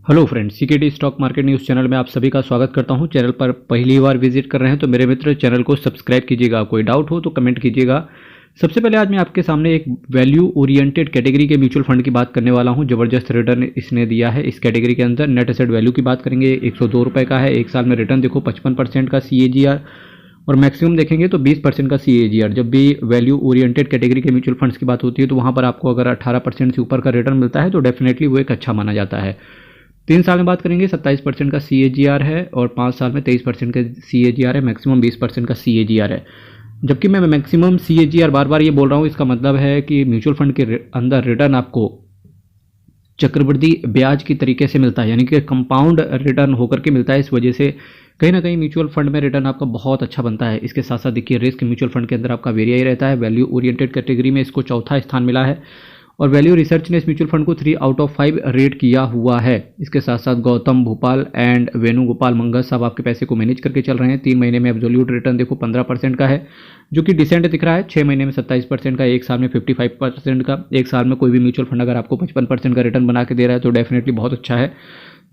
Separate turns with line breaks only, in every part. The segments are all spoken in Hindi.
Hello friends, CKD stock market news channel में आप सभी का स्वागत करता हूं। चैनल पर पहली बार विजिट कर रहे हैं तो मेरे मित्र चैनल को सब्सक्राइब कीजिएगा। कोई डाउट हो तो कमेंट कीजिएगा। सबसे पहले आज मैं आपके सामने एक वैल्यू ओरिएंटेड कैटेगरी के म्यूचुअल फंड की बात करने वाला हूं। ज़बरदस्त रिटर्न इसने दिया है। इस कैटेगरी के अंदर नेट एसेट वैल्यू की बात करेंगे, 102 रुपये का है। एक साल में रिटर्न देखो 55% का CAGR और मैक्सिमम देखेंगे तो 20% का CAGR। जब भी वैल्यू ओरिएंटेड कैटेगरी के म्यूचुअल फंड्स की बात होती है तो वहाँ पर आपको अगर 18% से ऊपर का रिटर्न मिलता है तो डेफिनेटली वो एक अच्छा माना जाता है। 3 साल में बात करेंगे 27% का CAGR है और 5 साल में 23% का CAGR है। मैक्सिमम 20% का CAGR है। जबकि मैं मैक्सिमम CAGR बार बार ये बोल रहा हूँ, इसका मतलब है कि म्यूचुअल फंड के अंदर रिटर्न आपको चक्रवृद्धि ब्याज की तरीके से मिलता है, यानी कि कंपाउंड रिटर्न होकर के मिलता है। इस वजह से कहीं ना कहीं म्यूचुअल फंड में रिटर्न आपका बहुत अच्छा बनता है। इसके साथ साथ देखिए रिस्क म्यूचुअल फंड के अंदर आपका वेरिया ही रहता है। वैल्यू ओरिएंटेड कैटेगरी में इसको चौथा स्थान मिला है और वैल्यू रिसर्च ने इस म्यूचुअल फंड को 3 आउट ऑफ 5 रेट किया हुआ है। इसके साथ साथ गौतम भोपाल एंड वेणुगोपाल मंगल साहब आपके पैसे को मैनेज करके चल रहे हैं। 3 महीने में एब्सोल्यूट रिटर्न देखो 15% का है, जो कि डिसेंट दिख रहा है। 6 महीने में 27% का, एक साल में 55% का। एक साल में कोई भी म्यूचुअल फंड अगर आपको 55% का रिटर्न बना के दे रहा है तो डेफिनेटली बहुत अच्छा है।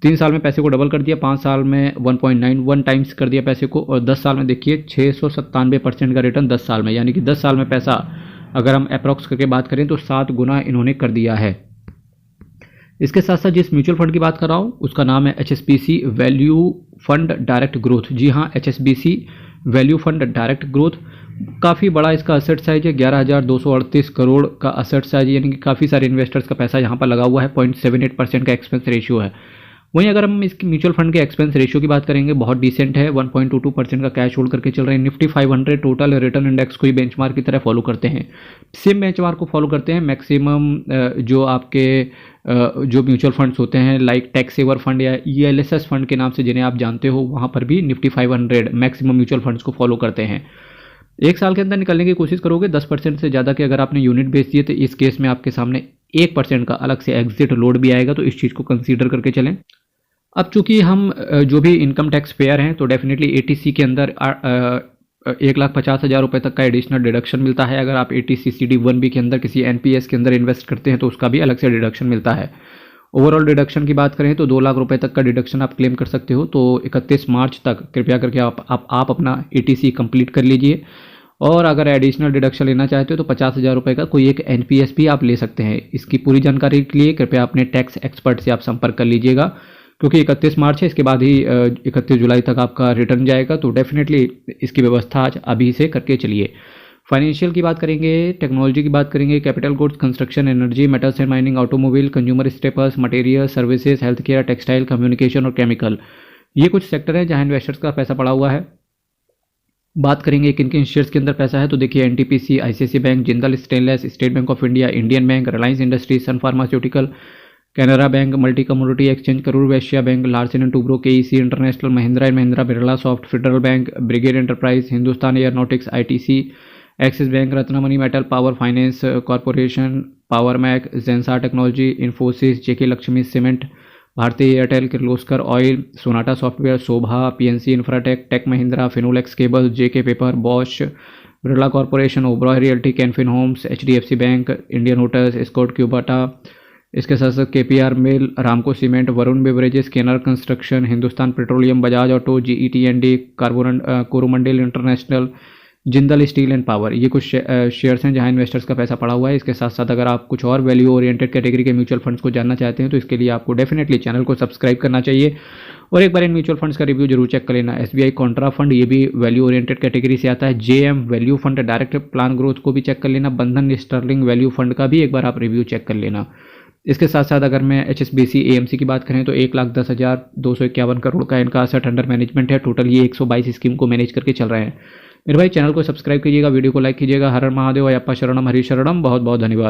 3 साल में पैसे को डबल कर दिया, 5 साल में 1.91 टाइम्स कर दिया पैसे को, और 10 साल में देखिए 697% का रिटर्न 10 साल में, यानी कि 10 साल में पैसा अगर हम अप्रॉक्स करके बात करें तो 7 गुना इन्होंने कर दिया है। इसके साथ साथ जिस म्यूचुअल फंड की बात कर रहा हूँ उसका नाम है HSBC value fund direct growth. जी हाँ, HSBC value fund direct growth. काफ़ी बड़ा इसका असेट साइज है, 11,238 करोड़ का असेट साइज, यानी कि काफ़ी सारे इन्वेस्टर्स का पैसा यहाँ पर लगा हुआ है। 0.78% का एक्सपेंस रेशियो है। वहीं अगर हम इसकी म्यूचुअल फंड के एक्सपेंस रेशियो की बात करेंगे, बहुत डिसेंट है। 1.22% का कैश होल्ड करके चल रहे हैं। निफ्टी 500 टोटल रिटर्न इंडेक्स को ही बेंचमार्क की तरह फॉलो करते हैं, सेम बेंचमार्क को फॉलो करते हैं। मैक्सिमम जो आपके जो म्यूचुअल फंड्स होते हैं लाइक टैक्स सेवर फंड या ELSS फंड के नाम से जिन्हें आप जानते हो, वहाँ पर भी निफ्टी 500 मैक्सिमम म्यूचुअल फंड्स को फॉलो करते हैं। एक साल के अंदर निकलने की कोशिश करोगे 10% से ज़्यादा के अगर आपने यूनिट बेच दिए तो इस केस में आपके सामने 1% का अलग से एग्जिट लोड भी आएगा, तो इस चीज़ को कंसीडर करके चलें। अब चूंकि हम जो भी इनकम टैक्स पेयर हैं तो डेफिनेटली ATC के अंदर 1,50,000 रुपये तक का एडिशनल डिडक्शन मिलता है। अगर आप ATC CD1B के अंदर किसी NPS के अंदर इन्वेस्ट करते हैं तो उसका भी अलग से डिडक्शन मिलता है। ओवरऑल डिडक्शन की बात करें तो 2 लाख रुपए तक का डिडक्शन आप क्लेम कर सकते हो। तो 31 मार्च तक कृपया करके आप अपना ATC कंप्लीट कर लीजिए। और अगर एडिशनल डिडक्शन लेना चाहते हो तो 50,000 रुपये का कोई एक NPS भी आप ले सकते हैं। इसकी पूरी जानकारी के लिए कृपया अपने टैक्स एक्सपर्ट से आप संपर्क कर लीजिएगा, क्योंकि 31 मार्च है, इसके बाद ही 31 जुलाई तक आपका रिटर्न जाएगा। तो डेफिनेटली इसकी व्यवस्था आज अभी से करके चलिए। फाइनेंशियल की बात करेंगे, टेक्नोलॉजी की बात करेंगे, capital goods, construction, energy, metals and mining, automobile, consumer staples, material, services, health care, textile, communication और केमिकल। ये कुछ सेक्टर हैं जहां इन्वेस्टर्स का पैसा पड़ा हुआ है। बात करेंगे किन किन शेयर्स के अंदर पैसा है तो देखिए NTPC, ICICI bank, Jindal stainless, state bank of India, Indian bank, Reliance industries, Sun pharmaceutical, Canara bank, multi commodity exchange, Karur Vysya bank, Larsen and Toubro, KEC international, Mahindra and Mahindra, Birla soft, federal bank, brigade enterprise, Hindustan aeronautics, ITC, Axis bank, Ratnamani metal, power finance corporation, power mech, Zensar technology, Infosys, JK Lakshmi cement, Bharti Airtel, Kirloskar oil, Sonata software, Sobha, PNC Infratech, Tech Mahindra, Finolex cable, JK paper, Bosch, Birla corporation, Oberoi realty, Canfin homes, HDFC bank, Indian hotels, Escort Kubota. इसके साथ साथ KPR mill, Ramco cement, Varun beverages, K N R construction, Hindustan petroleum, Bajaj auto, GET&D, Coromandel international, Jindal steel and power. ये कुछ शेयर्स हैं जहां इन्वेस्टर्स का पैसा पड़ा हुआ है। इसके साथ साथ अगर आप कुछ और वैल्यू ओरिएंटेड कैटेगरी के म्यूचुअल फंड्स को जानना चाहते हैं तो इसके लिए आपको डेफिनेटली चैनल को सब्सक्राइब करना चाहिए और एक बार इन म्यूचुअल फंड्स का रिव्यू जरूर चेक कर लेना। SBI कॉन्ट्रा फंड, ये भी वैल्यू ओरिएंटेड कैटेगरी से आता है। JM value fund direct plan growth को भी चेक कर लेना। बंधन स्टर्लिंग वैल्यू फंड का भी एक बार आप रिव्यू चेक कर लेना। इसके साथ साथ अगर मैं HSBC AMC की बात करें तो 1,10,251 करोड़ का इनका असेट अंडर मैनेजमेंट है। टोटल ये 122 स्कीम को मैनेज करके चल रहे हैं। मेरे भाई चैनल को सब्सक्राइब कीजिएगा, वीडियो को लाइक कीजिएगा। हर हर महादेव, अयप्पा शरणम, हरि शरणम। बहुत बहुत धन्यवाद।